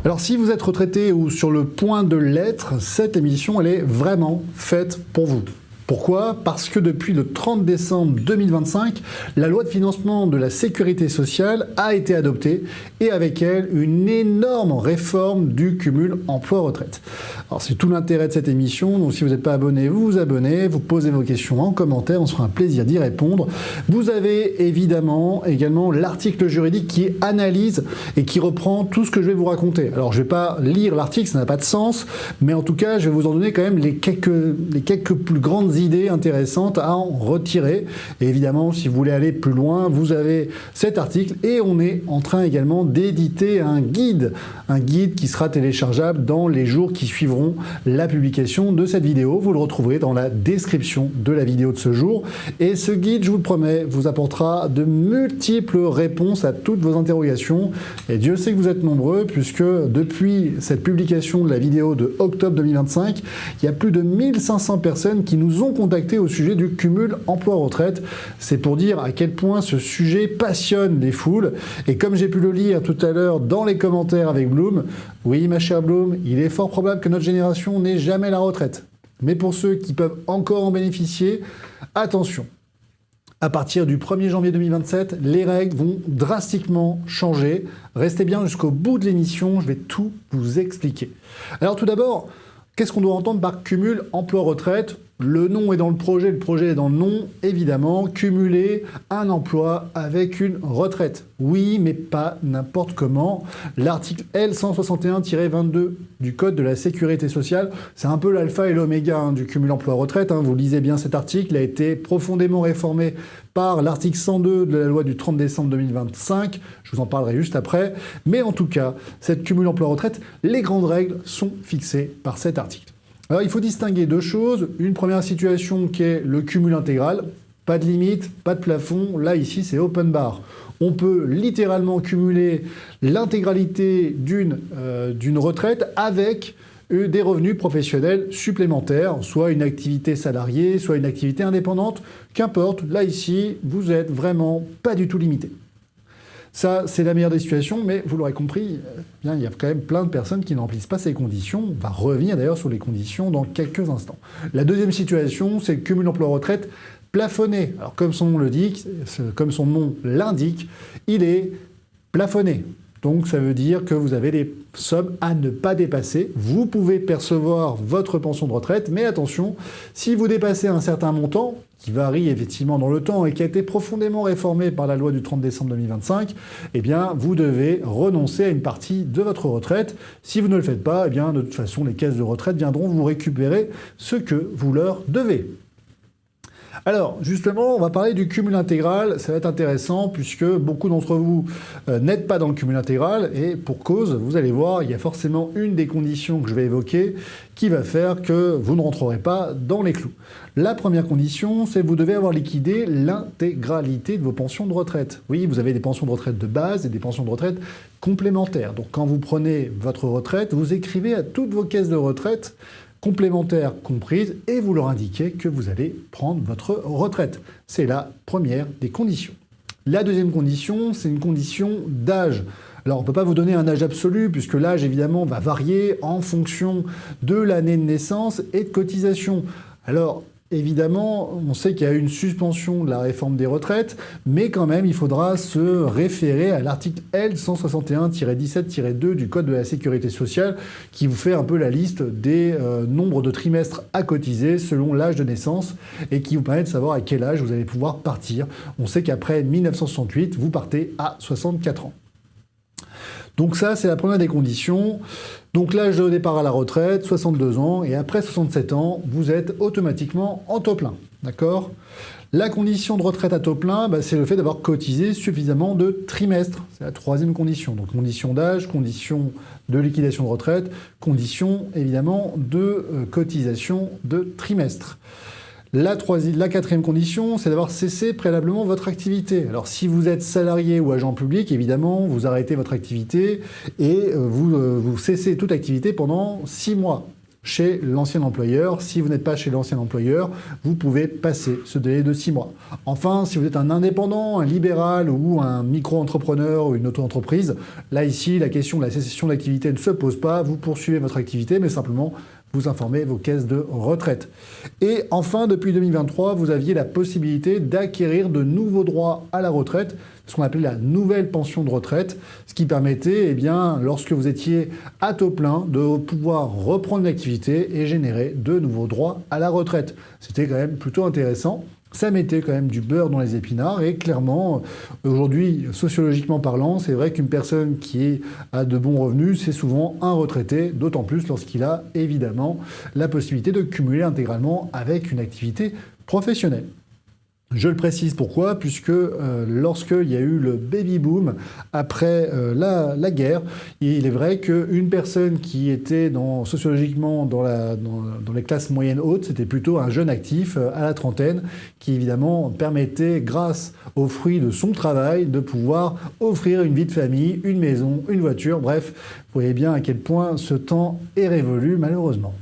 Alors si vous êtes retraité ou sur le point de l'être, cette émission elle est vraiment faite pour vous. Pourquoi ? Parce que depuis le 30 décembre 2025, la loi de financement de la sécurité sociale a été adoptée et avec elle une énorme réforme du cumul emploi-retraite. Alors c'est tout l'intérêt de cette émission, donc si vous n'êtes pas abonné, vous vous abonnez, vous posez vos questions en commentaire, on se fera un plaisir d'y répondre. Vous avez évidemment également l'article juridique qui analyse et qui reprend tout ce que je vais vous raconter. Alors je ne vais pas lire l'article, ça n'a pas de sens, mais en tout cas je vais vous en donner quand même les quelques plus grandes idées intéressantes à en retirer. Et évidemment, si vous voulez aller plus loin, vous avez cet article et on est en train également d'éditer un guide qui sera téléchargeable dans les jours qui suivront la publication de cette vidéo. Vous le retrouverez dans la description de la vidéo de ce jour. Et ce guide, je vous le promets, vous apportera de multiples réponses à toutes vos interrogations. Et Dieu sait que vous êtes nombreux, puisque depuis cette publication de la vidéo de octobre 2025, il y a plus de 1500 personnes qui nous ont contactés au sujet du cumul emploi-retraite. C'est pour dire à quel point ce sujet passionne les foules. Et comme j'ai pu le lire tout à l'heure dans les commentaires avec Bloom, oui ma chère Bloom, il est fort probable que notre génération n'ait jamais la retraite. Mais pour ceux qui peuvent encore en bénéficier, attention. À partir du 1er janvier 2027, les règles vont drastiquement changer. Restez bien jusqu'au bout de l'émission, je vais tout vous expliquer. Alors tout d'abord, qu'est-ce qu'on doit entendre par cumul emploi-retraite ? Le nom est dans le projet est dans le nom, évidemment, cumuler un emploi avec une retraite. Oui, mais pas n'importe comment. L'article L161-22 du Code de la Sécurité sociale, c'est un peu l'alpha et l'oméga du cumul emploi-retraite. Vous lisez bien cet article, il a été profondément réformé par l'article 102 de la loi du 30 décembre 2025. Je vous en parlerai juste après. Mais en tout cas, cette cumul emploi-retraite, les grandes règles sont fixées par cet article. Alors, il faut distinguer deux choses. Une première situation qui est le cumul intégral. Pas de limite, pas de plafond. Là, ici, c'est open bar. On peut littéralement cumuler l'intégralité d'une retraite avec des revenus professionnels supplémentaires, soit une activité salariée, soit une activité indépendante. Qu'importe, là, ici, vous êtes vraiment pas du tout limité. Ça, c'est la meilleure des situations, mais vous l'aurez compris, il y a quand même plein de personnes qui ne remplissent pas ces conditions. On va revenir d'ailleurs sur les conditions dans quelques instants. La deuxième situation, c'est le cumul emploi-retraite plafonné. Alors comme son nom l'indique, il est plafonné. Donc ça veut dire que vous avez des sommes à ne pas dépasser. Vous pouvez percevoir votre pension de retraite, mais attention, si vous dépassez un certain montant, qui varie effectivement dans le temps et qui a été profondément réformé par la loi du 30 décembre 2025, eh bien vous devez renoncer à une partie de votre retraite. Si vous ne le faites pas, eh bien de toute façon les caisses de retraite viendront vous récupérer ce que vous leur devez. Alors, justement, on va parler du cumul intégral. Ça va être intéressant puisque beaucoup d'entre vous n'êtes pas dans le cumul intégral et pour cause, vous allez voir, il y a forcément une des conditions que je vais évoquer qui va faire que vous ne rentrerez pas dans les clous. La première condition, c'est que vous devez avoir liquidé l'intégralité de vos pensions de retraite. Oui, vous avez des pensions de retraite de base et des pensions de retraite complémentaires. Donc, quand vous prenez votre retraite, vous écrivez à toutes vos caisses de retraite complémentaires comprises et vous leur indiquez que vous allez prendre votre retraite. C'est la première des conditions. La deuxième condition, c'est une condition d'âge. Alors, on ne peut pas vous donner un âge absolu, puisque l'âge, évidemment, va varier en fonction de l'année de naissance et de cotisation. Alors, évidemment, on sait qu'il y a eu une suspension de la réforme des retraites, mais quand même, il faudra se référer à l'article L161-17-2 du Code de la Sécurité sociale, qui vous fait un peu la liste des nombres de trimestres à cotiser selon l'âge de naissance, et qui vous permet de savoir à quel âge vous allez pouvoir partir. On sait qu'après 1968, vous partez à 64 ans. Donc ça, c'est la première des conditions. Donc l'âge de départ à la retraite, 62 ans, et après 67 ans, vous êtes automatiquement en taux plein. D'accord ? La condition de retraite à taux plein, c'est le fait d'avoir cotisé suffisamment de trimestres. C'est la troisième condition. Donc condition d'âge, condition de liquidation de retraite, condition évidemment de cotisation de trimestre. La quatrième condition, c'est d'avoir cessé préalablement votre activité. Alors si vous êtes salarié ou agent public, évidemment, vous arrêtez votre activité et vous cessez toute activité pendant 6 mois. chez l'ancien employeur. Si vous n'êtes pas chez l'ancien employeur, vous pouvez passer ce délai de 6 mois. Enfin, si vous êtes un indépendant, un libéral ou un micro-entrepreneur ou une auto-entreprise, là ici, la question de la cessation d'activité ne se pose pas. Vous poursuivez votre activité, mais simplement vous informez vos caisses de retraite. Et enfin, depuis 2023, vous aviez la possibilité d'acquérir de nouveaux droits à la retraite, ce qu'on appelait la nouvelle pension de retraite, ce qui permettait, eh bien, lorsque vous étiez à taux plein, de pouvoir reprendre l'activité et générer de nouveaux droits à la retraite. C'était quand même plutôt intéressant. Ça mettait quand même du beurre dans les épinards et clairement, aujourd'hui, sociologiquement parlant, c'est vrai qu'une personne qui a de bons revenus, c'est souvent un retraité, d'autant plus lorsqu'il a évidemment la possibilité de cumuler intégralement avec une activité professionnelle. Je le précise pourquoi, puisque lorsqu'il y a eu le baby-boom après la guerre, il est vrai qu'une personne qui était sociologiquement dans les classes moyennes hautes, c'était plutôt un jeune actif à la trentaine, qui évidemment permettait, grâce aux fruits de son travail, de pouvoir offrir une vie de famille, une maison, une voiture, bref, vous voyez bien à quel point ce temps est révolu malheureusement.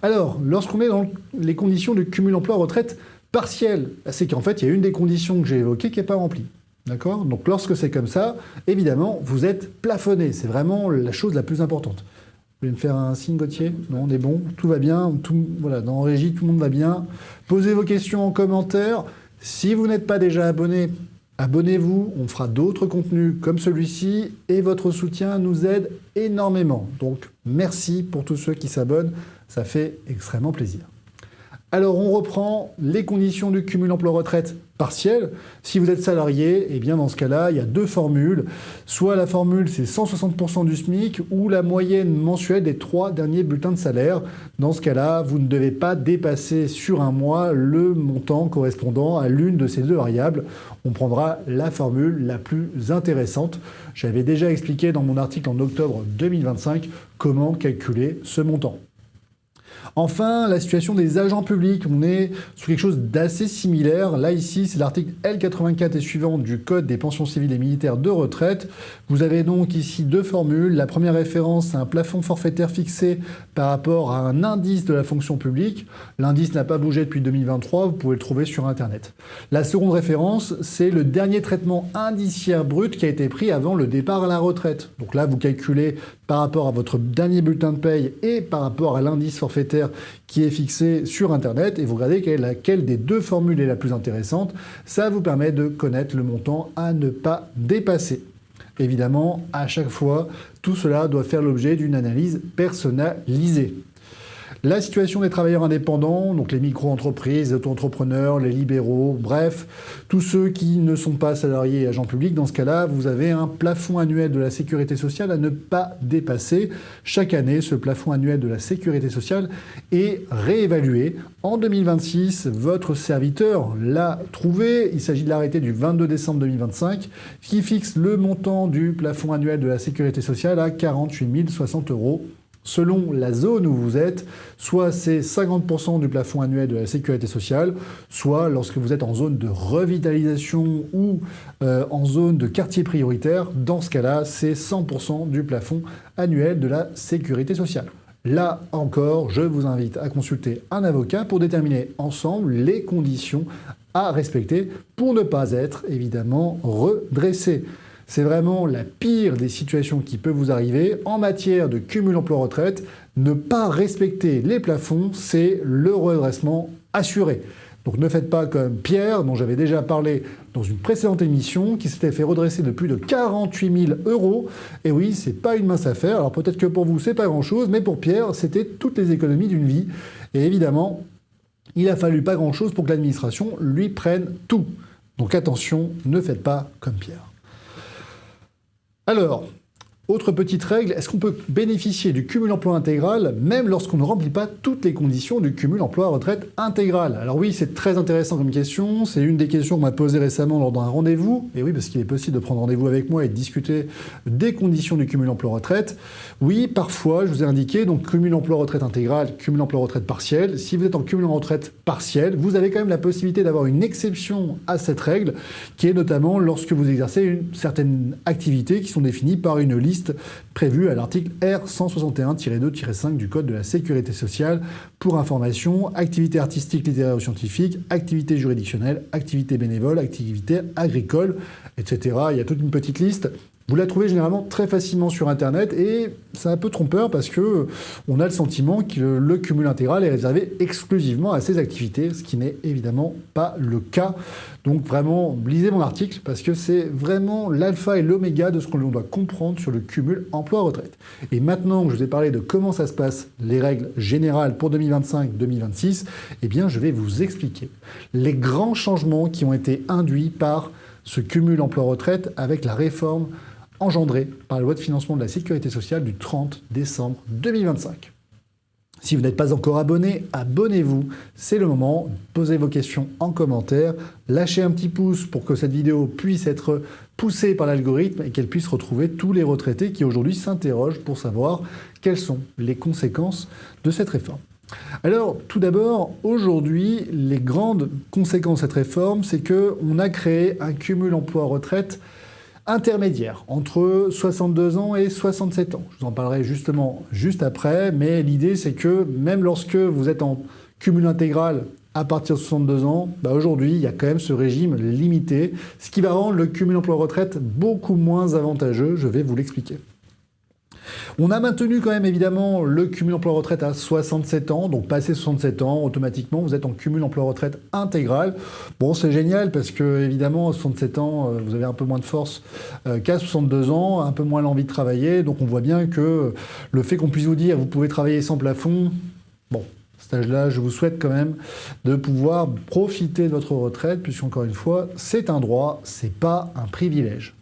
Alors, lorsqu'on est dans les conditions de cumul emploi-retraite, partiel, c'est qu'en fait, il y a une des conditions que j'ai évoquées qui n'est pas remplie. D'accord ? Donc lorsque c'est comme ça, évidemment, vous êtes plafonné. C'est vraiment la chose la plus importante. Vous voulez me faire un signe, Gauthier ? Non, on est bon, tout va bien. Voilà, dans Régie, tout le monde va bien. Posez vos questions en commentaire. Si vous n'êtes pas déjà abonné, abonnez-vous. On fera d'autres contenus comme celui-ci et votre soutien nous aide énormément. Donc merci pour tous ceux qui s'abonnent. Ça fait extrêmement plaisir. Alors on reprend les conditions du cumul emploi-retraite partiel. Si vous êtes salarié, eh bien dans ce cas-là, il y a deux formules. Soit la formule c'est 160% du SMIC ou la moyenne mensuelle des 3 derniers bulletins de salaire. Dans ce cas-là, vous ne devez pas dépasser sur un mois le montant correspondant à l'une de ces deux variables. On prendra la formule la plus intéressante. J'avais déjà expliqué dans mon article en octobre 2025 comment calculer ce montant. Enfin, la situation des agents publics, on est sur quelque chose d'assez similaire. Là, ici, c'est l'article L84 et suivant du Code des pensions civiles et militaires de retraite. Vous avez donc ici deux formules. La première référence, c'est un plafond forfaitaire fixé par rapport à un indice de la fonction publique. L'indice n'a pas bougé depuis 2023, vous pouvez le trouver sur Internet. La seconde référence, c'est le dernier traitement indiciaire brut qui a été pris avant le départ à la retraite. Donc là, vous calculez par rapport à votre dernier bulletin de paye et par rapport à l'indice forfaitaire qui est fixé sur Internet et vous regardez laquelle des deux formules est la plus intéressante. Ça vous permet de connaître le montant à ne pas dépasser. Évidemment, à chaque fois, tout cela doit faire l'objet d'une analyse personnalisée. La situation des travailleurs indépendants, donc les micro-entreprises, les auto-entrepreneurs, les libéraux, bref, tous ceux qui ne sont pas salariés et agents publics, dans ce cas-là, vous avez un plafond annuel de la sécurité sociale à ne pas dépasser. Chaque année, ce plafond annuel de la sécurité sociale est réévalué. En 2026, votre serviteur l'a trouvé. Il s'agit de l'arrêté du 22 décembre 2025 qui fixe le montant du plafond annuel de la sécurité sociale à 48 060 €. Selon la zone où vous êtes, soit c'est 50% du plafond annuel de la sécurité sociale, soit lorsque vous êtes en zone de revitalisation ou en zone de quartier prioritaire, dans ce cas-là, c'est 100% du plafond annuel de la sécurité sociale. Là encore, je vous invite à consulter un avocat pour déterminer ensemble les conditions à respecter pour ne pas être évidemment redressé. C'est vraiment la pire des situations qui peut vous arriver. En matière de cumul emploi-retraite, ne pas respecter les plafonds, c'est le redressement assuré. Donc ne faites pas comme Pierre, dont j'avais déjà parlé dans une précédente émission, qui s'était fait redresser de plus de 48 000 €. Et oui, c'est pas une mince affaire. Alors peut-être que pour vous, c'est pas grand-chose, mais pour Pierre, c'était toutes les économies d'une vie. Et évidemment, il a fallu pas grand-chose pour que l'administration lui prenne tout. Donc attention, ne faites pas comme Pierre. Alors, autre petite règle, est-ce qu'on peut bénéficier du cumul emploi intégral même lorsqu'on ne remplit pas toutes les conditions du cumul emploi-retraite intégral? Alors oui, c'est très intéressant comme question, c'est une des questions qu'on m'a posée récemment lors d'un rendez-vous, et oui, parce qu'il est possible de prendre rendez-vous avec moi et de discuter des conditions du cumul emploi-retraite. Oui, parfois, je vous ai indiqué, donc cumul emploi-retraite intégral, cumul emploi-retraite partiel. Si vous êtes en cumul retraite partiel, vous avez quand même la possibilité d'avoir une exception à cette règle, qui est notamment lorsque vous exercez une certaine activité qui sont définies par une liste liste prévue à l'article R161-2-5 du Code de la Sécurité sociale pour information, activité artistique, littéraire ou scientifique, activité juridictionnelle, activité bénévole, activité agricole, etc. Il y a toute une petite liste. Vous la trouvez généralement très facilement sur Internet et c'est un peu trompeur parce que on a le sentiment que le cumul intégral est réservé exclusivement à ces activités, ce qui n'est évidemment pas le cas. Donc vraiment, lisez mon article parce que c'est vraiment l'alpha et l'oméga de ce que l'on doit comprendre sur le cumul emploi-retraite. Et maintenant que je vous ai parlé de comment ça se passe, les règles générales pour 2025-2026, eh bien je vais vous expliquer les grands changements qui ont été induits par ce cumul emploi-retraite avec la réforme engendré par la loi de financement de la sécurité sociale du 30 décembre 2025. Si vous n'êtes pas encore abonné, abonnez-vous, c'est le moment. Posez vos questions en commentaire, lâchez un petit pouce pour que cette vidéo puisse être poussée par l'algorithme et qu'elle puisse retrouver tous les retraités qui aujourd'hui s'interrogent pour savoir quelles sont les conséquences de cette réforme. Alors, tout d'abord, aujourd'hui, les grandes conséquences de cette réforme, c'est qu'on a créé un cumul emploi-retraite intermédiaire, entre 62 ans et 67 ans. Je vous en parlerai justement juste après, mais l'idée c'est que même lorsque vous êtes en cumul intégral à partir de 62 ans, aujourd'hui, il y a quand même ce régime limité, ce qui va rendre le cumul emploi-retraite beaucoup moins avantageux, je vais vous l'expliquer. On a maintenu quand même évidemment le cumul emploi-retraite à 67 ans, donc passé 67 ans, automatiquement vous êtes en cumul emploi-retraite intégral. Bon, c'est génial parce que évidemment à 67 ans, vous avez un peu moins de force qu'à 62 ans, un peu moins l'envie de travailler, donc on voit bien que le fait qu'on puisse vous dire vous pouvez travailler sans plafond, bon, à cet âge-là, je vous souhaite quand même de pouvoir profiter de votre retraite, puisqu'encore une fois, c'est un droit, c'est pas un privilège.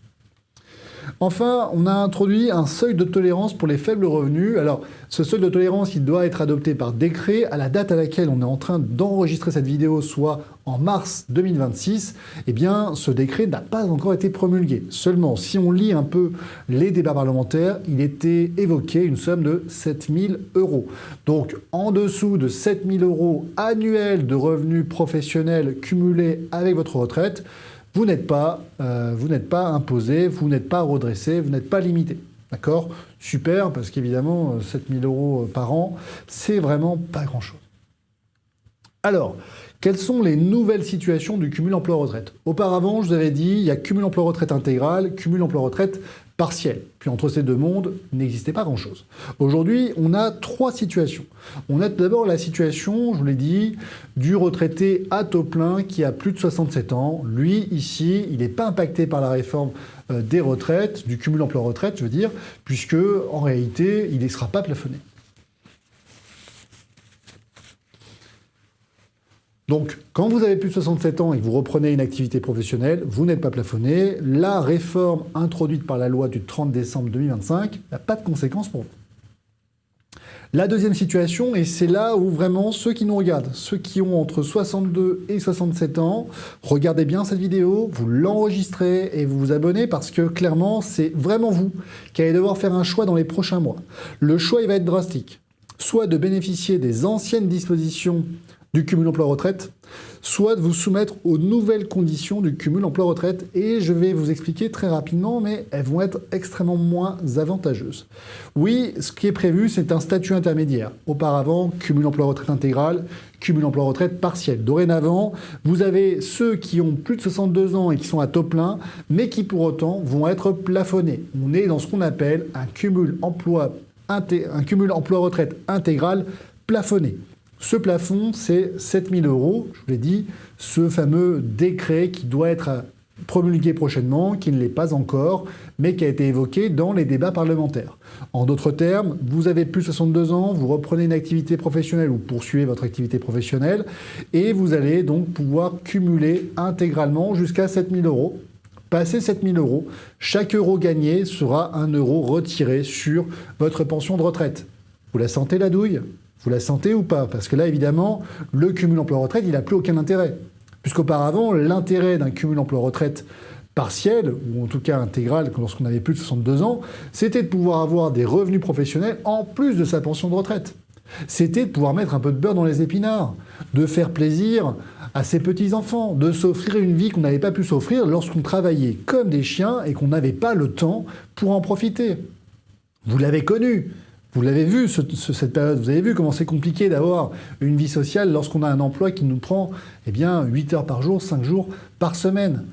Enfin, on a introduit un seuil de tolérance pour les faibles revenus. Alors, ce seuil de tolérance, il doit être adopté par décret à la date à laquelle on est en train d'enregistrer cette vidéo, soit en mars 2026. Eh bien, ce décret n'a pas encore été promulgué. Seulement, si on lit un peu les débats parlementaires, il était évoqué une somme de 7 000 €. Donc, en dessous de 7 000 € annuels de revenus professionnels cumulés avec votre retraite, vous n'êtes pas imposé, vous n'êtes pas redressé, vous n'êtes pas limité. D'accord ? Super, parce qu'évidemment, 7 000 € par an, c'est vraiment pas grand-chose. Alors, quelles sont les nouvelles situations du cumul emploi-retraite ? Auparavant, je vous avais dit, il y a cumul emploi-retraite intégral, cumul emploi-retraite partiel. Puis entre ces deux mondes, il n'existait pas grand-chose. Aujourd'hui, on a trois situations. On a tout d'abord la situation, je vous l'ai dit, du retraité à taux plein qui a plus de 67 ans. Lui, ici, il n'est pas impacté par la réforme des retraites, du cumul emploi-retraite, je veux dire, puisque en réalité, il ne sera pas plafonné. Donc, quand vous avez plus de 67 ans et que vous reprenez une activité professionnelle, vous n'êtes pas plafonné. La réforme introduite par la loi du 30 décembre 2025 n'a pas de conséquences pour vous. La deuxième situation, et c'est là où vraiment ceux qui nous regardent, ceux qui ont entre 62 et 67 ans, regardez bien cette vidéo, vous l'enregistrez et vous vous abonnez parce que clairement, c'est vraiment vous qui allez devoir faire un choix dans les prochains mois. Le choix, il va être drastique. Soit de bénéficier des anciennes dispositions du cumul emploi-retraite, soit de vous soumettre aux nouvelles conditions du cumul emploi-retraite. Et je vais vous expliquer très rapidement, mais elles vont être extrêmement moins avantageuses. Oui, ce qui est prévu, c'est un statut intermédiaire. Auparavant, cumul emploi-retraite intégral, cumul emploi-retraite partiel. Dorénavant, vous avez ceux qui ont plus de 62 ans et qui sont à taux plein, mais qui pour autant vont être plafonnés. On est dans ce qu'on appelle un cumul emploi-retraite intégral plafonné. Ce plafond, c'est 7 000 €, je vous l'ai dit, ce fameux décret qui doit être promulgué prochainement, qui ne l'est pas encore, mais qui a été évoqué dans les débats parlementaires. En d'autres termes, vous avez plus de 62 ans, vous reprenez une activité professionnelle ou poursuivez votre activité professionnelle, et vous allez donc pouvoir cumuler intégralement jusqu'à 7 000 €. Passé 7 000 €, chaque euro gagné sera un euro retiré sur votre pension de retraite. Vous la sentez la douille ? Vous la sentez ou pas ? Parce que là, évidemment, le cumul emploi-retraite, il n'a plus aucun intérêt. Puisqu'auparavant, l'intérêt d'un cumul emploi-retraite partiel, ou en tout cas intégral, lorsqu'on avait plus de 62 ans, c'était de pouvoir avoir des revenus professionnels en plus de sa pension de retraite. C'était de pouvoir mettre un peu de beurre dans les épinards, de faire plaisir à ses petits-enfants, de s'offrir une vie qu'on n'avait pas pu s'offrir lorsqu'on travaillait comme des chiens et qu'on n'avait pas le temps pour en profiter. Vous l'avez connu. Vous l'avez vu, cette période. Vous avez vu comment c'est compliqué d'avoir une vie sociale lorsqu'on a un emploi qui nous prend 8 heures par jour, 5 jours par semaine.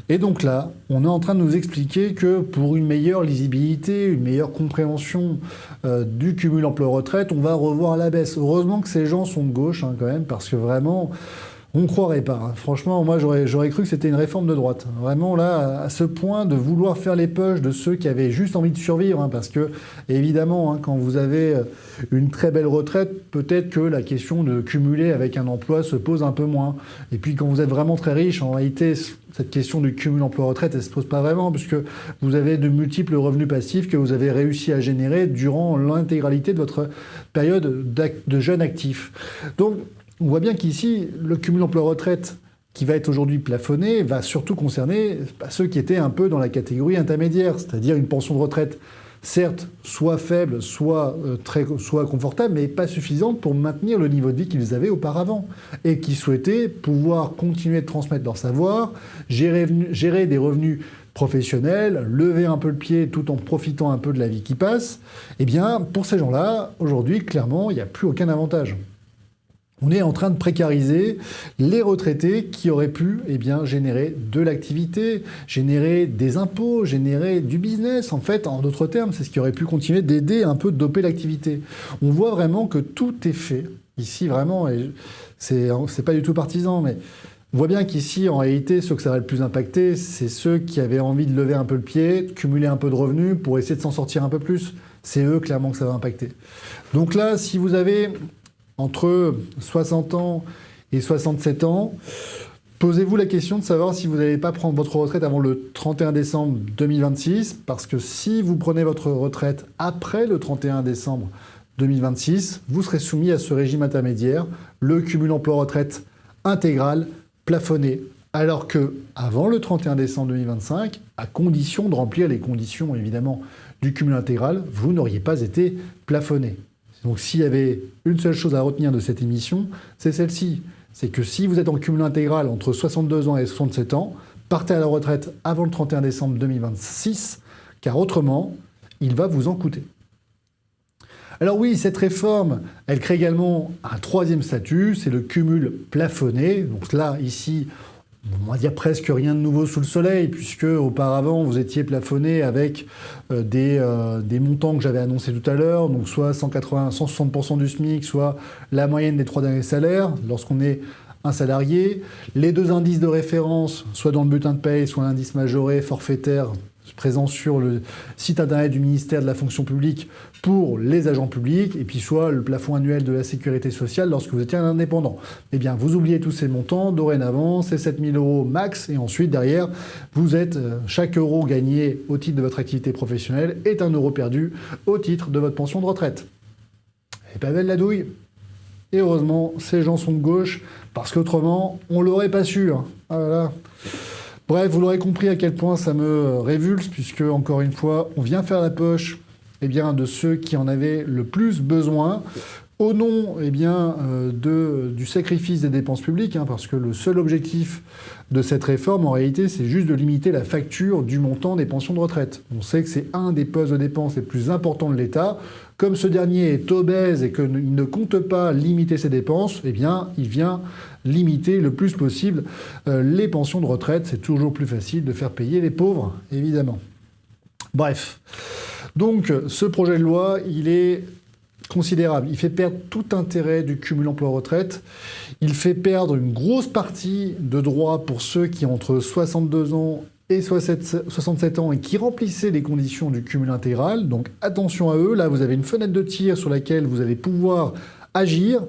Et donc là, on est en train de nous expliquer que pour une meilleure lisibilité, une meilleure compréhension du cumul emploi-retraite, on va revoir à la baisse. Heureusement que ces gens sont de gauche quand même, parce que vraiment... On ne croirait pas. Franchement, moi, j'aurais cru que c'était une réforme de droite. Vraiment, là, à ce point de vouloir faire les poches de ceux qui avaient juste envie de survivre. Parce que, évidemment, quand vous avez une très belle retraite, peut-être que la question de cumuler avec un emploi se pose un peu moins. Et puis, quand vous êtes vraiment très riche, en réalité, cette question du cumul emploi-retraite, elle ne se pose pas vraiment, puisque vous avez de multiples revenus passifs que vous avez réussi à générer durant l'intégralité de votre période de jeune actif. Donc, on voit bien qu'ici, le cumul emploi-retraite qui va être aujourd'hui plafonné va surtout concerner ceux qui étaient un peu dans la catégorie intermédiaire, c'est-à-dire une pension de retraite, certes, soit faible, soit confortable, mais pas suffisante pour maintenir le niveau de vie qu'ils avaient auparavant, et qui souhaitaient pouvoir continuer de transmettre leur savoir, gérer des revenus professionnels, lever un peu le pied tout en profitant un peu de la vie qui passe. Eh bien, pour ces gens-là, aujourd'hui, clairement, il n'y a plus aucun avantage. On est en train de précariser les retraités qui auraient pu générer de l'activité, générer des impôts, générer du business. En fait, en d'autres termes, c'est ce qui aurait pu continuer d'aider un peu, de doper l'activité. On voit vraiment que tout est fait. Ici, vraiment, et c'est pas du tout partisan, mais on voit bien qu'ici, en réalité, ceux que ça va le plus impacter, c'est ceux qui avaient envie de lever un peu le pied, de cumuler un peu de revenus pour essayer de s'en sortir un peu plus. C'est eux, clairement, que ça va impacter. Donc là, si vous avez... entre 60 ans et 67 ans, posez-vous la question de savoir si vous n'allez pas prendre votre retraite avant le 31 décembre 2026, parce que si vous prenez votre retraite après le 31 décembre 2026, vous serez soumis à ce régime intermédiaire, le cumul emploi-retraite intégral plafonné, alors que avant le 31 décembre 2025, à condition de remplir les conditions évidemment du cumul intégral, vous n'auriez pas été plafonné. Donc s'il y avait une seule chose à retenir de cette émission, c'est celle-ci. C'est que si vous êtes en cumul intégral entre 62 ans et 67 ans, partez à la retraite avant le 31 décembre 2026, car autrement, il va vous en coûter. Alors oui, cette réforme, elle crée également un troisième statut, c'est le cumul plafonné. Donc là, ici, on va dire presque rien de nouveau sous le soleil, puisque auparavant vous étiez plafonné avec des montants que j'avais annoncés tout à l'heure, donc soit 160% du SMIC, soit la moyenne des 3 derniers salaires, lorsqu'on est un salarié. Les 2 indices de référence, soit dans le bulletin de paye, soit l'indice majoré forfaitaire, présent sur le site internet du ministère de la fonction publique pour les agents publics, et puis soit le plafond annuel de la sécurité sociale lorsque vous étiez un indépendant. Eh bien, vous oubliez tous ces montants, dorénavant, c'est 7 000 € max, et ensuite, derrière, vous êtes, chaque euro gagné au titre de votre activité professionnelle est un euro perdu au titre de votre pension de retraite. Et pas belle la douille. Et heureusement, ces gens sont de gauche, parce qu'autrement, on l'aurait pas su. Ah là là. Bref, vous l'aurez compris à quel point ça me révulse, puisque, encore une fois, on vient faire la poche de ceux qui en avaient le plus besoin, au nom du sacrifice des dépenses publiques, parce que le seul objectif de cette réforme, en réalité, c'est juste de limiter la facture du montant des pensions de retraite. On sait que c'est un des postes de dépenses les plus importants de l'État. Comme ce dernier est obèse et qu'il ne compte pas limiter ses dépenses, il vient limiter le plus possible les pensions de retraite. C'est toujours plus facile de faire payer les pauvres, évidemment. Bref. Donc, ce projet de loi, il est considérable. Il fait perdre tout intérêt du cumul emploi-retraite. Il fait perdre une grosse partie de droits pour ceux qui ont entre 62 ans et 67 ans et qui remplissaient les conditions du cumul intégral. Donc attention à eux, là vous avez une fenêtre de tir sur laquelle vous allez pouvoir agir.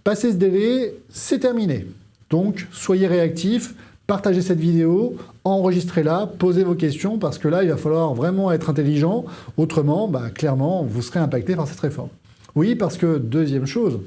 Passez ce délai, c'est terminé. Donc soyez réactifs, partagez cette vidéo, enregistrez-la, posez vos questions, parce que là il va falloir vraiment être intelligent. Autrement, clairement, vous serez impacté par cette réforme. Oui, parce que, deuxième chose,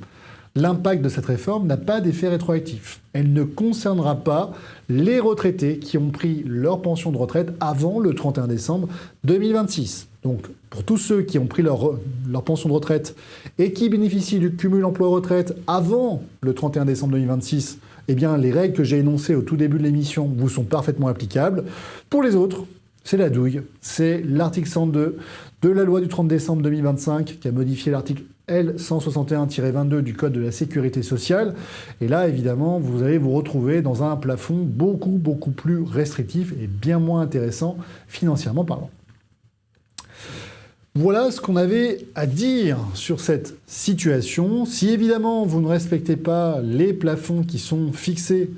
l'impact de cette réforme n'a pas d'effet rétroactif. Elle ne concernera pas les retraités qui ont pris leur pension de retraite avant le 31 décembre 2026. Donc, pour tous ceux qui ont pris leur pension de retraite et qui bénéficient du cumul emploi-retraite avant le 31 décembre 2026, les règles que j'ai énoncées au tout début de l'émission vous sont parfaitement applicables. Pour les autres, c'est la douille. C'est l'article 102 de la loi du 30 décembre 2025 qui a modifié l'article L161-22 du Code de la sécurité sociale. Et là, évidemment, vous allez vous retrouver dans un plafond beaucoup plus restrictif et bien moins intéressant financièrement parlant. Voilà ce qu'on avait à dire sur cette situation. Si évidemment vous ne respectez pas les plafonds qui sont fixés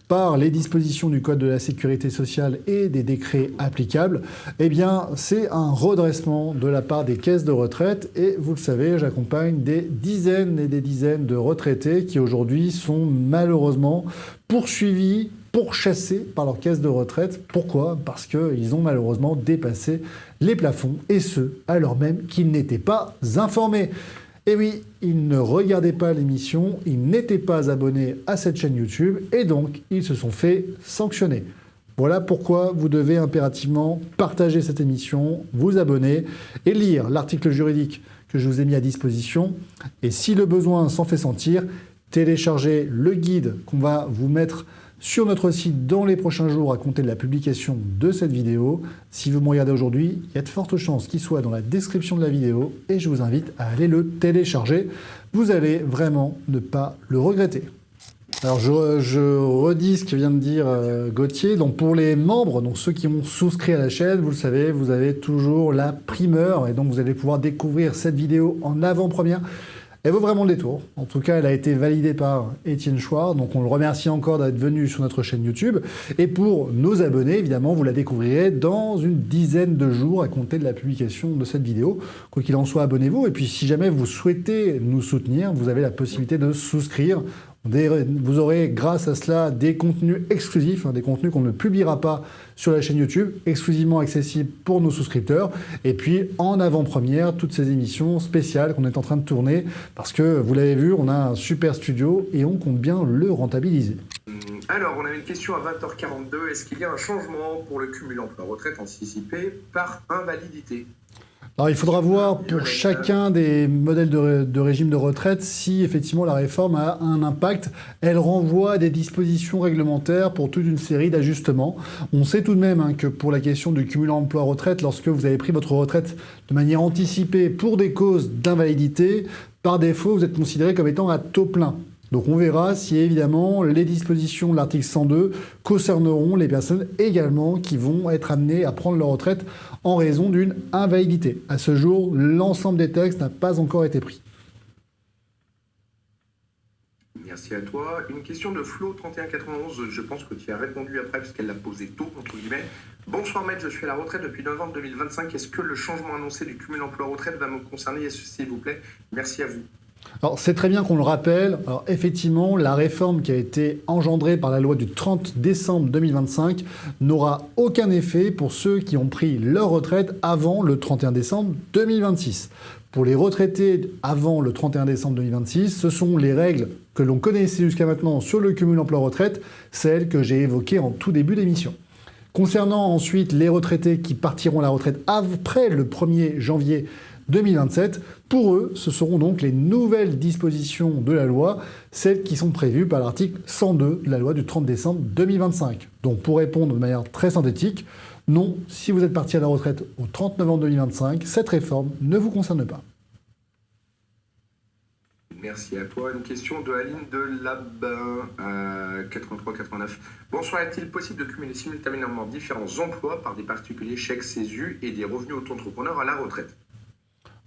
par les dispositions du Code de la sécurité sociale et des décrets applicables, eh bien c'est un redressement de la part des caisses de retraite. Et vous le savez, j'accompagne des dizaines et des dizaines de retraités qui aujourd'hui sont malheureusement poursuivis, pourchassés par leur caisse de retraite. Pourquoi ? Parce qu'ils ont malheureusement dépassé les plafonds, et ce, alors même qu'ils n'étaient pas informés. Et oui, ils ne regardaient pas l'émission, ils n'étaient pas abonnés à cette chaîne YouTube, et donc ils se sont fait sanctionner. Voilà pourquoi vous devez impérativement partager cette émission, vous abonner et lire l'article juridique que je vous ai mis à disposition. Et si le besoin s'en fait sentir, téléchargez le guide qu'on va vous mettre sur notre site dans les prochains jours à compter de la publication de cette vidéo. Si vous me regardez aujourd'hui, il y a de fortes chances qu'il soit dans la description de la vidéo et je vous invite à aller le télécharger. Vous allez vraiment ne pas le regretter. Alors je redis ce que vient de dire Gauthier. Donc pour les membres, donc ceux qui ont souscrit à la chaîne, vous le savez, vous avez toujours la primeur et donc vous allez pouvoir découvrir cette vidéo en avant-première. Elle vaut vraiment le détour. En tout cas, elle a été validée par Étienne Chouard, donc on le remercie encore d'être venu sur notre chaîne YouTube. Et pour nos abonnés, évidemment, vous la découvrirez dans une dizaine de jours à compter de la publication de cette vidéo. Quoi qu'il en soit, abonnez-vous. Et puis si jamais vous souhaitez nous soutenir, vous avez la possibilité de souscrire. Vous aurez grâce à cela des contenus exclusifs, des contenus qu'on ne publiera pas sur la chaîne YouTube, exclusivement accessibles pour nos souscripteurs. Et puis en avant-première, toutes ces émissions spéciales qu'on est en train de tourner, parce que vous l'avez vu, on a un super studio et on compte bien le rentabiliser. Alors, on avait une question à 20h42. Est-ce qu'il y a un changement pour le cumul emploi-retraite anticipé par invalidité ? Alors, il faudra voir pour chacun des modèles de régime de retraite si effectivement la réforme a un impact. Elle renvoie à des dispositions réglementaires pour toute une série d'ajustements. On sait tout de même que pour la question du cumul emploi-retraite, lorsque vous avez pris votre retraite de manière anticipée pour des causes d'invalidité, par défaut, vous êtes considéré comme étant à taux plein. Donc on verra si évidemment les dispositions de l'article 102 concerneront les personnes également qui vont être amenées à prendre leur retraite en raison d'une invalidité. À ce jour, l'ensemble des textes n'a pas encore été pris. Merci à toi. Une question de Flo3191, je pense que tu y as répondu après parce qu'elle l'a posée tôt, entre guillemets. Bonsoir maître, je suis à la retraite depuis novembre 2025. Est-ce que le changement annoncé du cumul emploi-retraite va me concerner, s'il vous plaît? Merci à vous. Alors c'est très bien qu'on le rappelle. Alors effectivement, la réforme qui a été engendrée par la loi du 30 décembre 2025 n'aura aucun effet pour ceux qui ont pris leur retraite avant le 31 décembre 2026. Pour les retraités avant le 31 décembre 2026, ce sont les règles que l'on connaissait jusqu'à maintenant sur le cumul emploi-retraite, celles que j'ai évoquées en tout début d'émission. Concernant ensuite les retraités qui partiront à la retraite après le 1er janvier 2027, pour eux, ce seront donc les nouvelles dispositions de la loi, celles qui sont prévues par l'article 102 de la loi du 30 décembre 2025. Donc pour répondre de manière très synthétique, non, si vous êtes parti à la retraite au 30 novembre 2025, cette réforme ne vous concerne pas. Merci à toi. Une question de Aline de Labin, 83-89. Bonsoir, est-il possible de cumuler simultanément différents emplois par des particuliers chèques CESU et des revenus auto-entrepreneurs à la retraite ?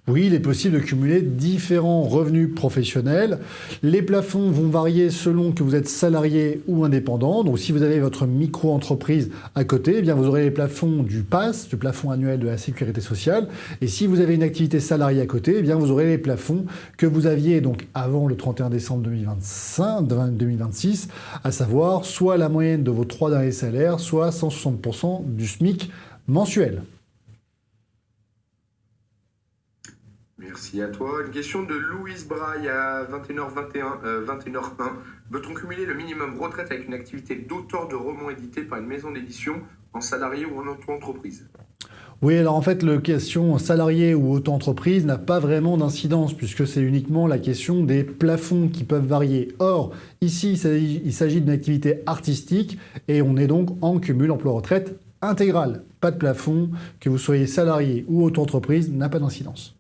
Oui, il est possible de cumuler différents revenus professionnels. Les plafonds vont varier selon que vous êtes salarié ou indépendant. Donc si vous avez votre micro-entreprise à côté, eh bien vous aurez les plafonds du PASS, du plafond annuel de la sécurité sociale. Et si vous avez une activité salariée à côté, eh bien vous aurez les plafonds que vous aviez donc avant le 31 décembre 2026, à savoir soit la moyenne de vos 3 derniers salaires, soit 160% du SMIC mensuel. Merci à toi. Une question de Louise Braille à 21h01. Veut-on cumuler le minimum retraite avec une activité d'auteur de romans édité par une maison d'édition en salarié ou en auto-entreprise ? Oui, alors en fait, la question salarié ou auto-entreprise n'a pas vraiment d'incidence puisque c'est uniquement la question des plafonds qui peuvent varier. Or, ici, il s'agit d'une activité artistique et on est donc en cumul emploi-retraite intégral. pas de plafond, que vous soyez salarié ou auto-entreprise, n'a pas d'incidence.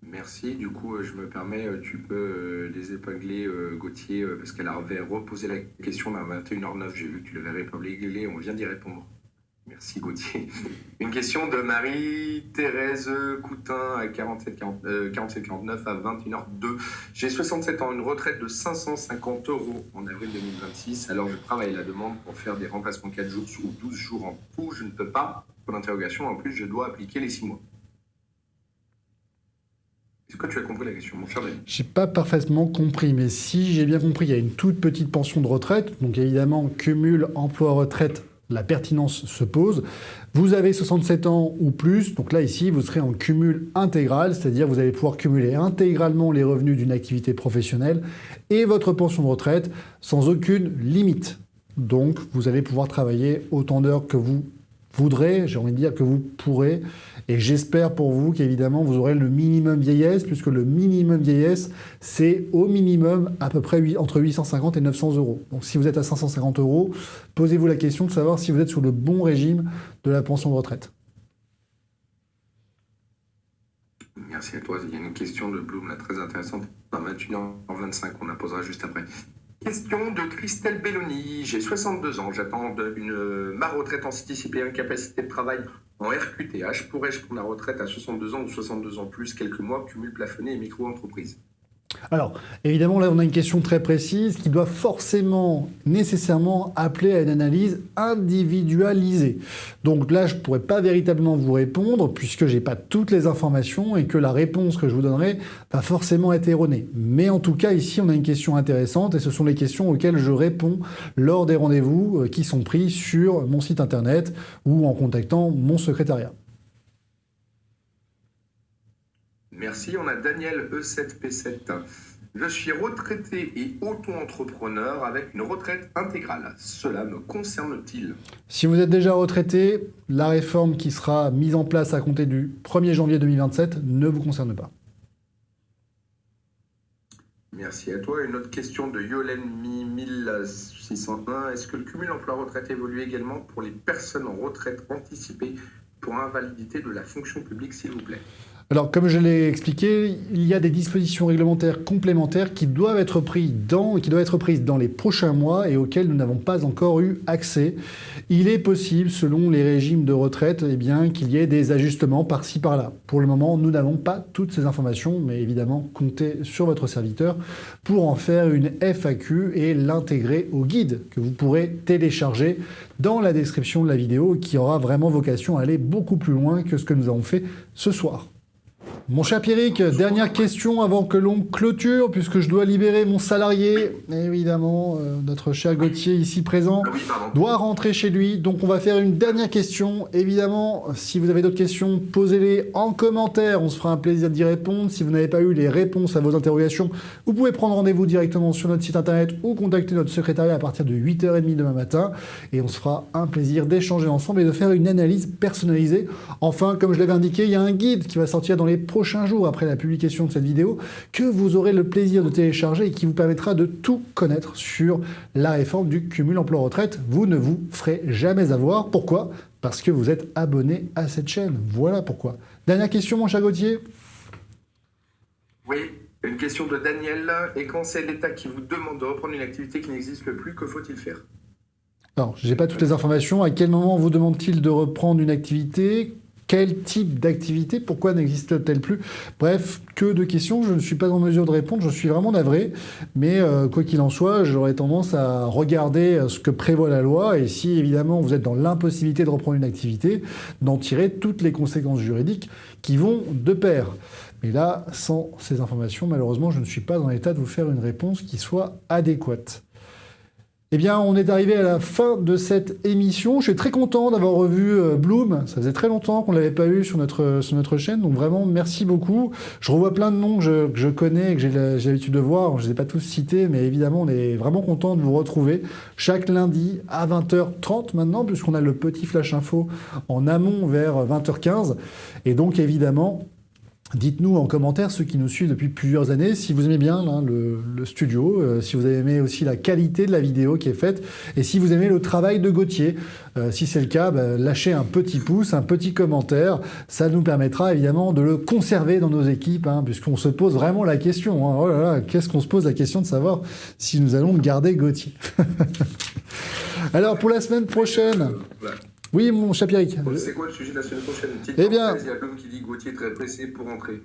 Merci. Du coup, je me permets, tu peux les épingler, Gauthier, parce qu'elle avait reposé la question à 21h09. J'ai vu que tu l'avais épinglé, on vient d'y répondre. Merci, Gauthier. Une question de Marie-Thérèse Coutin à 4749 à 21h02. J'ai 67 ans, une retraite de 550 € en avril 2026. Alors, je travaille la demande pour faire des remplacements 4 jours ou 12 jours en tout. Je ne peux pas. Pour l'interrogation, en plus, je dois appliquer les 6 mois. Est-ce que tu as compris la question, mon cher Denis ? Je n'ai pas parfaitement compris, mais si j'ai bien compris, il y a une toute petite pension de retraite. Donc évidemment, cumul emploi-retraite, la pertinence se pose. Vous avez 67 ans ou plus, donc là ici, vous serez en cumul intégral, c'est-à-dire vous allez pouvoir cumuler intégralement les revenus d'une activité professionnelle et votre pension de retraite sans aucune limite. Donc vous allez pouvoir travailler autant d'heures que vous voudrez, j'ai envie de dire que vous pourrez, et j'espère pour vous qu'évidemment vous aurez le minimum vieillesse, puisque le minimum vieillesse, c'est au minimum à peu près entre 850 et 900 €. Donc si vous êtes à 550 €, posez-vous la question de savoir si vous êtes sur le bon régime de la pension de retraite. Merci à toi. Il y a une question de Bloom là, très intéressante. À 21h25, on la posera juste après. Question de Christelle Belloni. J'ai 62 ans, j'attends ma retraite anticipée, incapacité de travail en RQTH. Pourrais-je prendre la retraite à 62 ans ou 62 ans plus, quelques mois, cumul plafonné et micro-entreprise ? Alors, évidemment, là, on a une question très précise qui doit forcément, nécessairement, appeler à une analyse individualisée. Donc là, je ne pourrais pas véritablement vous répondre puisque je n'ai pas toutes les informations et que la réponse que je vous donnerai va forcément être erronée. Mais en tout cas, ici, on a une question intéressante et ce sont les questions auxquelles je réponds lors des rendez-vous qui sont pris sur mon site internet ou en contactant mon secrétariat. Merci. On a Daniel E7P7. Je suis retraité et auto-entrepreneur avec une retraite intégrale. Cela me concerne-t-il ? Si vous êtes déjà retraité, la réforme qui sera mise en place à compter du 1er janvier 2027 ne vous concerne pas. Merci à toi. Une autre question de Yolène 1601. Est-ce que le cumul emploi-retraite évolue également pour les personnes en retraite anticipée pour invalidité de la fonction publique, s'il vous plaît ? Alors, comme je l'ai expliqué, il y a des dispositions réglementaires complémentaires qui doivent être prises dans les prochains mois et auxquelles nous n'avons pas encore eu accès. Il est possible, selon les régimes de retraite, qu'il y ait des ajustements par-ci par-là. Pour le moment, nous n'avons pas toutes ces informations, mais évidemment, comptez sur votre serviteur pour en faire une FAQ et l'intégrer au guide que vous pourrez télécharger dans la description de la vidéo, qui aura vraiment vocation à aller beaucoup plus loin que ce que nous avons fait ce soir. Mon cher Pierrick, dernière question avant que l'on clôture, puisque je dois libérer mon salarié. Évidemment, notre cher Gauthier, ici présent, doit rentrer chez lui. Donc on va faire une dernière question. Évidemment, si vous avez d'autres questions, posez-les en commentaire. On se fera un plaisir d'y répondre. Si vous n'avez pas eu les réponses à vos interrogations, vous pouvez prendre rendez-vous directement sur notre site internet ou contacter notre secrétariat à partir de 8h30 demain matin. Et on se fera un plaisir d'échanger ensemble et de faire une analyse personnalisée. Enfin, comme je l'avais indiqué, il y a un guide qui va sortir dans les prochains jours après la publication de cette vidéo que vous aurez le plaisir de télécharger et qui vous permettra de tout connaître sur la réforme du cumul emploi-retraite. Vous ne vous ferez jamais avoir. Pourquoi ? Parce que vous êtes abonné à cette chaîne. Voilà pourquoi. Dernière question, mon cher Gauthier. Oui, une question de Daniel. Et quand c'est l'État qui vous demande de reprendre une activité qui n'existe plus, que faut-il faire ? Alors, je n'ai pas toutes les informations. À quel moment vous demande-t-il de reprendre une activité ? Quel type d'activité ? Pourquoi n'existe-t-elle plus ? Bref, que de questions. Je ne suis pas en mesure de répondre. Je suis vraiment navré. Mais quoi qu'il en soit, j'aurais tendance à regarder ce que prévoit la loi. Et si, évidemment, vous êtes dans l'impossibilité de reprendre une activité, d'en tirer toutes les conséquences juridiques qui vont de pair. Mais là, sans ces informations, malheureusement, je ne suis pas dans l'état de vous faire une réponse qui soit adéquate. Eh bien, on est arrivé à la fin de cette émission. Je suis très content d'avoir revu Bloom. Ça faisait très longtemps qu'on ne l'avait pas eu sur notre chaîne. Donc vraiment, merci beaucoup. Je revois plein de noms que je connais et que j'ai l'habitude de voir. Je ne les ai pas tous cités, mais évidemment, on est vraiment content de vous retrouver chaque lundi à 20h30 maintenant, puisqu'on a le petit flash info en amont vers 20h15. Et donc, évidemment, Dites-nous en commentaire, ceux qui nous suivent depuis plusieurs années, si vous aimez bien là, le studio, si vous avez aimé aussi la qualité de la vidéo qui est faite, et si vous aimez le travail de Gauthier. Si c'est le cas, lâchez un petit pouce, un petit commentaire. Ça nous permettra évidemment de le conserver dans nos équipes, puisqu'on se pose vraiment la question. Oh là là, qu'est-ce qu'on se pose la question de savoir si nous allons garder Gauthier. Alors, pour la semaine prochaine... Oui, mon cher Pierrick. C'est quoi le sujet de la semaine prochaine? Eh bien, il y a l'homme qui dit Gauthier est très pressé pour rentrer.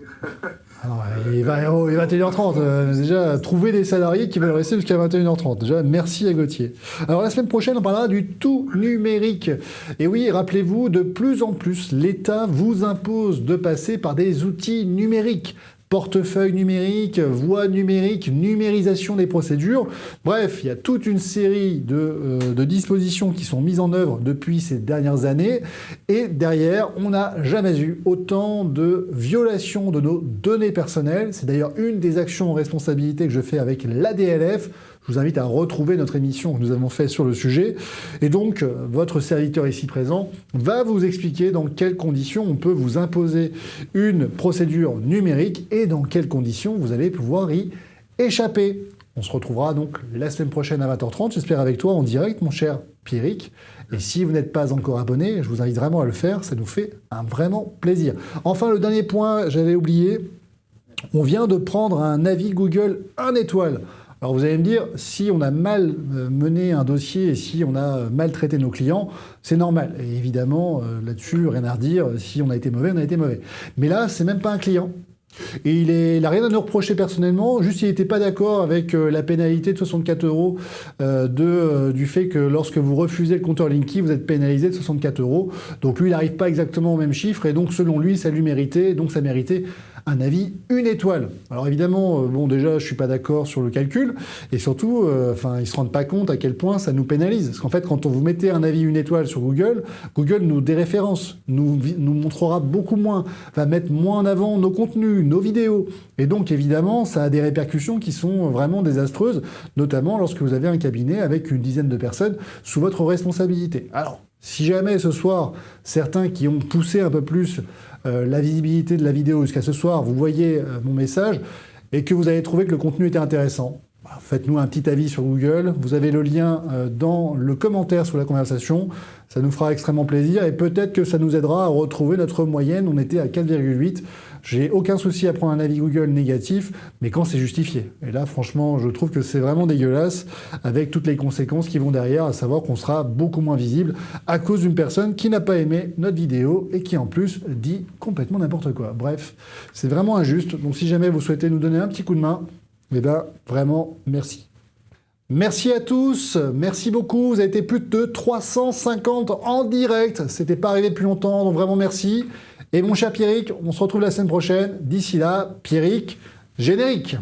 Alors, il est 21h30. Déjà, trouver des salariés qui veulent rester jusqu'à 21h30. Déjà, merci à Gauthier. Alors, la semaine prochaine, on parlera du tout numérique. Et oui, rappelez-vous, de plus en plus, l'État vous impose de passer par des outils numériques. Portefeuille numérique, voie numérique, numérisation des procédures. Bref, il y a toute une série de dispositions qui sont mises en œuvre depuis ces dernières années. Et derrière, on n'a jamais eu autant de violations de nos données personnelles. C'est d'ailleurs une des actions en responsabilité que je fais avec l'ADLF. Je vous invite à retrouver notre émission que nous avons faite sur le sujet. Et donc, votre serviteur ici présent va vous expliquer dans quelles conditions on peut vous imposer une procédure numérique et dans quelles conditions vous allez pouvoir y échapper. On se retrouvera donc la semaine prochaine à 20h30, j'espère avec toi en direct, mon cher Pierrick. Et si vous n'êtes pas encore abonné, je vous invite vraiment à le faire, ça nous fait un vraiment plaisir. Enfin, le dernier point, j'avais oublié, on vient de prendre un avis Google 1 étoile. Alors vous allez me dire, si on a mal mené un dossier et si on a mal traité nos clients, c'est normal. Et évidemment, là-dessus, rien à redire. Si on a été mauvais, on a été mauvais. Mais là, c'est même pas un client. Et il n'a rien à nous reprocher personnellement, juste il n'était pas d'accord avec la pénalité de 64 € du fait que lorsque vous refusez le compteur Linky, vous êtes pénalisé de 64 €. Donc lui, il n'arrive pas exactement au même chiffre, et donc selon lui, ça lui méritait, donc ça méritait un avis 1 étoile. Alors évidemment, déjà, je suis pas d'accord sur le calcul, et surtout, ils se rendent pas compte à quel point ça nous pénalise. Parce qu'en fait, quand on vous mettez un avis 1 étoile sur Google, Google nous déréférence, nous montrera beaucoup moins, va mettre moins en avant nos contenus, nos vidéos. Et donc, évidemment, ça a des répercussions qui sont vraiment désastreuses, notamment lorsque vous avez un cabinet avec une dizaine de personnes sous votre responsabilité. Alors, si jamais ce soir, certains qui ont poussé un peu plus la visibilité de la vidéo jusqu'à ce soir, vous voyez mon message, et que vous avez trouvé que le contenu était intéressant, faites-nous un petit avis sur Google. Vous avez le lien dans le commentaire sous la conversation. Ça nous fera extrêmement plaisir et peut-être que ça nous aidera à retrouver notre moyenne. On était à 4,8. J'ai aucun souci à prendre un avis Google négatif, mais quand c'est justifié. Et là, franchement, je trouve que c'est vraiment dégueulasse avec toutes les conséquences qui vont derrière, à savoir qu'on sera beaucoup moins visible à cause d'une personne qui n'a pas aimé notre vidéo et qui en plus dit complètement n'importe quoi. Bref, c'est vraiment injuste. Donc si jamais vous souhaitez nous donner un petit coup de main, eh bien, vraiment, merci. Merci à tous, merci beaucoup. Vous avez été plus de 350 en direct. C'était pas arrivé depuis longtemps, donc vraiment merci. Et mon cher Pierrick, on se retrouve la semaine prochaine. D'ici là, Pierrick, générique.